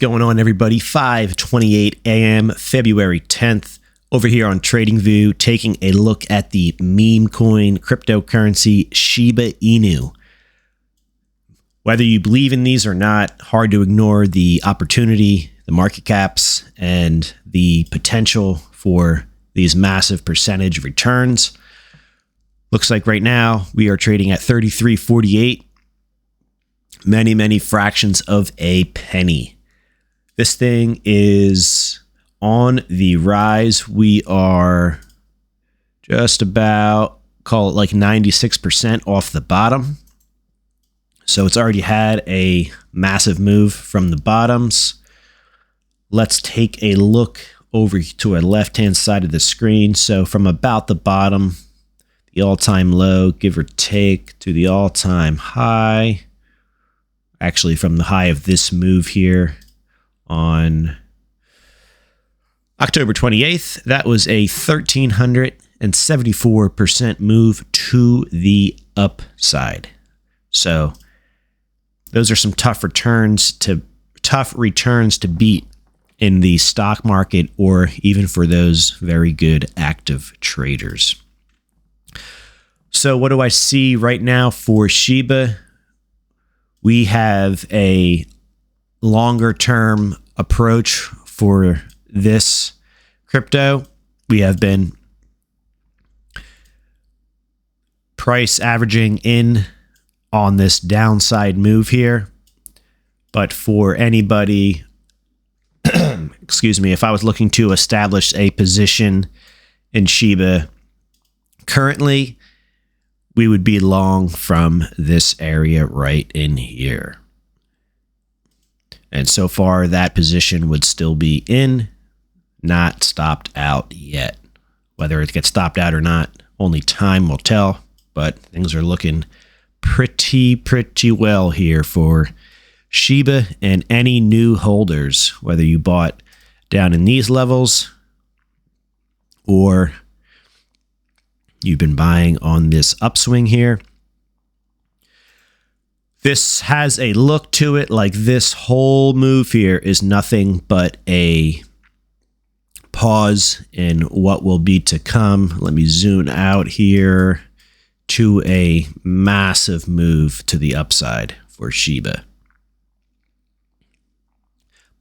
going on, everybody? 5:28 a.m. February 10th over here on TradingView, taking a look at the meme coin cryptocurrency Shiba Inu. Whether you believe in these or not, hard to ignore the opportunity, the market caps, and the potential for these massive percentage returns. Looks like right now we are trading at 33.48. Many fractions of a penny. This thing is on the rise. We are just about, call it like 96% off the bottom. So it's already had a massive move from the bottoms. Let's take a look over to a left-hand side of the screen. So from about the bottom, the all-time low, give or take, to the all-time high. Actually, from the high of this move here on October 28th, that was a 1,374% move to the upside. So those are some tough returns to beat in the stock market, or even for those very good active traders. So what do I see right now for Shiba? We have a longer term approach for this crypto. We have been price averaging in on this downside move here. But for anybody, excuse me, if I was looking to establish a position in Shiba currently, we would be long from this area right in here. And so far, that position would still be in, not stopped out yet. Whether it gets stopped out or not, only time will tell, but things are looking pretty well here for Shiba and any new holders, whether you bought down in these levels or you've been buying on this upswing here. This has a look to it like this whole move here is nothing but a pause in what will be to come. Let me zoom out here to a massive move to the upside for Shiba.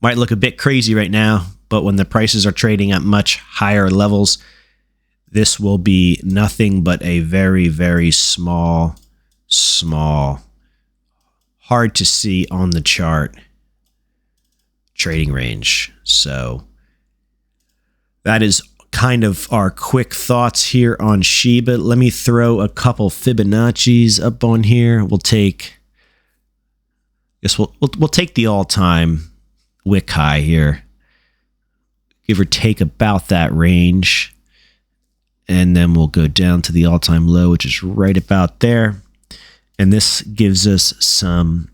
Might look a bit crazy right now, but when the prices are trading at much higher levels, this will be nothing but a very small, hard to see on the chart trading range. So that is kind of our quick thoughts here on Shiba. Let me throw a couple Fibonacci's up on here. We'll take, I guess we'll take the all-time wick high here, give or take about that range. And then we'll go down to the all-time low, which is right about there. And this gives us some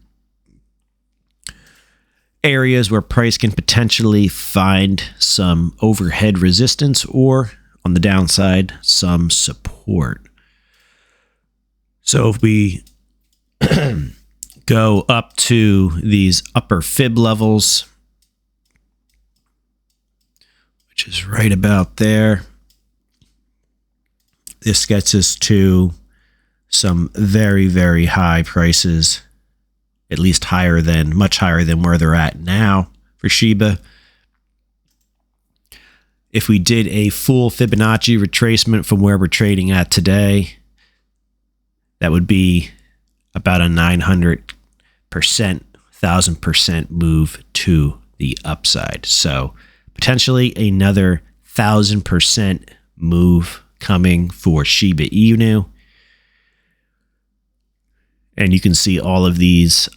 areas where price can potentially find some overhead resistance, or on the downside, some support. So if we go up to these upper fib levels, which is right about there, this gets us to some very high prices, at least much higher than where they're at now for Shiba. If we did a full Fibonacci retracement from where we're trading at today, that would be about a 900%, 1,000% move to the upside. So potentially another 1,000% move coming for Shiba Inu. And you can see all of these.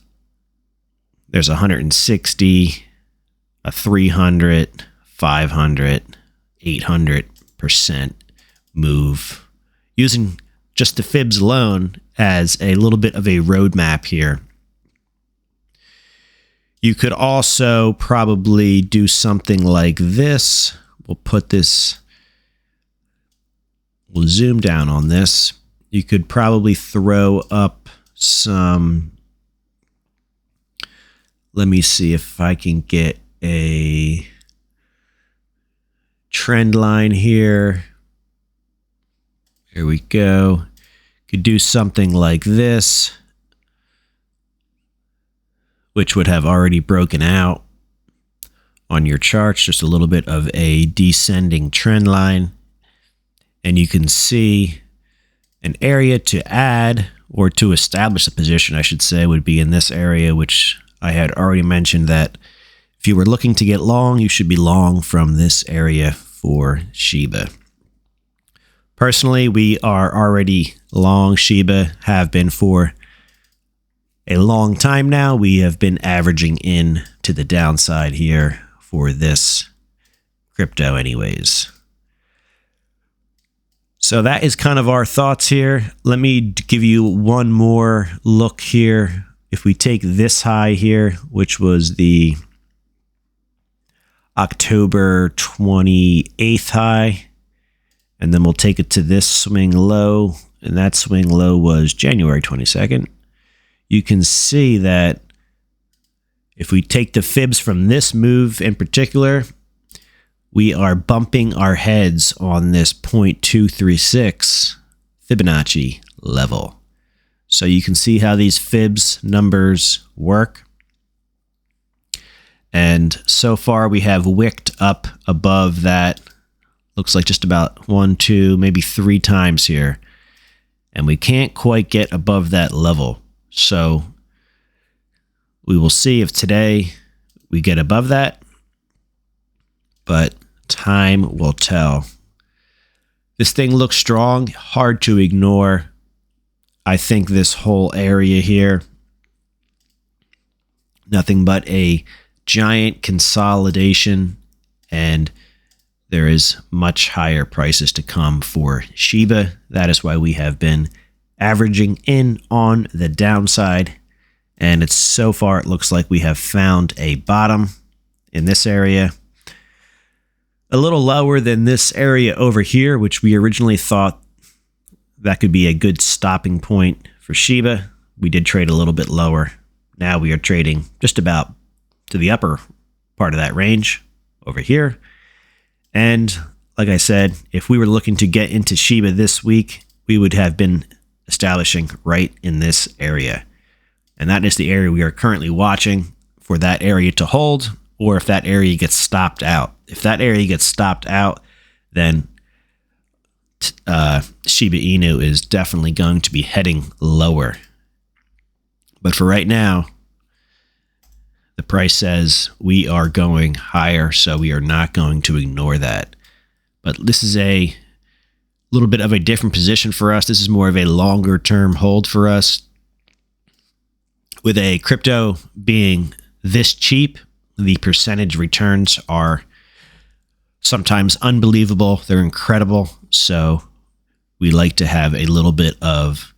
There's 160, a 300, 500, 800% move, using just the fibs alone as a little bit of a roadmap here. You could also probably do something like this. We'll zoom down on this. You could probably throw up some, let me see if I can get a trend line here. Here we go. Could do something like this, which would have already broken out on your charts, just a little bit of a descending trend line. And you can see an area to add, or to establish a position, I should say, would be in this area, which I had already mentioned that if you were looking to get long, you should be long from this area for SHIBA. Personally, we are already long SHIBA, have been for a long time now. We have been averaging in to the downside here for this crypto anyways. So that is kind of our thoughts here. Let me give you one more look here. If we take this high here, which was the October 28th high, and then we'll take it to this swing low, and that swing low was January 22nd. You can see that if we take the fibs from this move in particular, we are bumping our heads on this 0.236 Fibonacci level. So you can see how these fibs numbers work. And so far we have wicked up above that. Looks like just about 1, 2, maybe 3 times here. And we can't quite get above that level. So we will see if today we get above that. But time will tell. This thing looks strong, hard to ignore. I think this whole area here, nothing but a giant consolidation, and there is much higher prices to come for SHIBA. That is why we have been averaging in on the downside, and it's so far it looks like we have found a bottom in this area. A little lower than this area over here, which we originally thought that could be a good stopping point for SHIBA. We did trade a little bit lower. Now we are trading just about to the upper part of that range over here. And like I said, if we were looking to get into SHIBA this week, we would have been establishing right in this area. And that is the area we are currently watching for that area to hold, or if that area gets stopped out. If that area gets stopped out, then SHIBA INU is definitely going to be heading lower. But for right now, the price says we are going higher, so we are not going to ignore that. But this is a little bit of a different position for us. This is more of a longer term hold for us. With a crypto being this cheap, the percentage returns are sometimes unbelievable. They're incredible. So we like to have a little bit of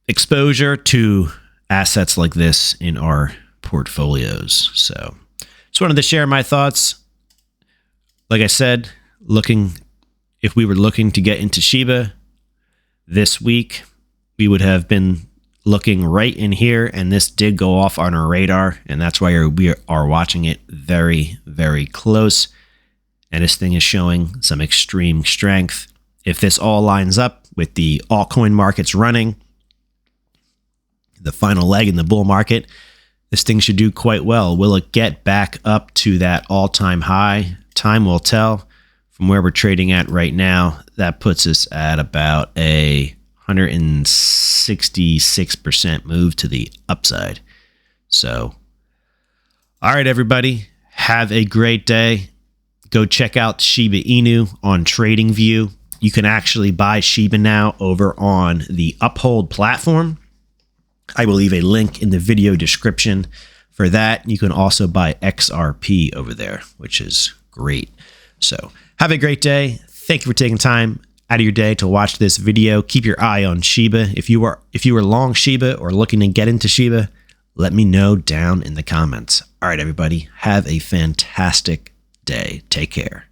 exposure to assets like this in our portfolios. So just wanted to share my thoughts. Like I said, if we were looking to get into SHIBA this week, we would have been looking right in here, and this did go off on our radar, and that's why we are watching it very, very close. And this thing is showing some extreme strength. If this all lines up with the altcoin markets running, the final leg in the bull market, this thing should do quite well. Will it get back up to that all-time high? Time will tell. From where we're trading at right now, that puts us at about a 166% move to the upside. So, all right, everybody, have a great day. Go check out SHIBA INU on TradingView. You can actually buy SHIBA now over on the Uphold platform. I will leave a link in the video description for that. You can also buy XRP over there, which is great. So have a great day. Thank you for taking time out of your day to watch this video. Keep your eye on SHIBA. If you are long SHIBA or looking to get into SHIBA, let me know down in the comments. All right, everybody, have a fantastic day. Take care.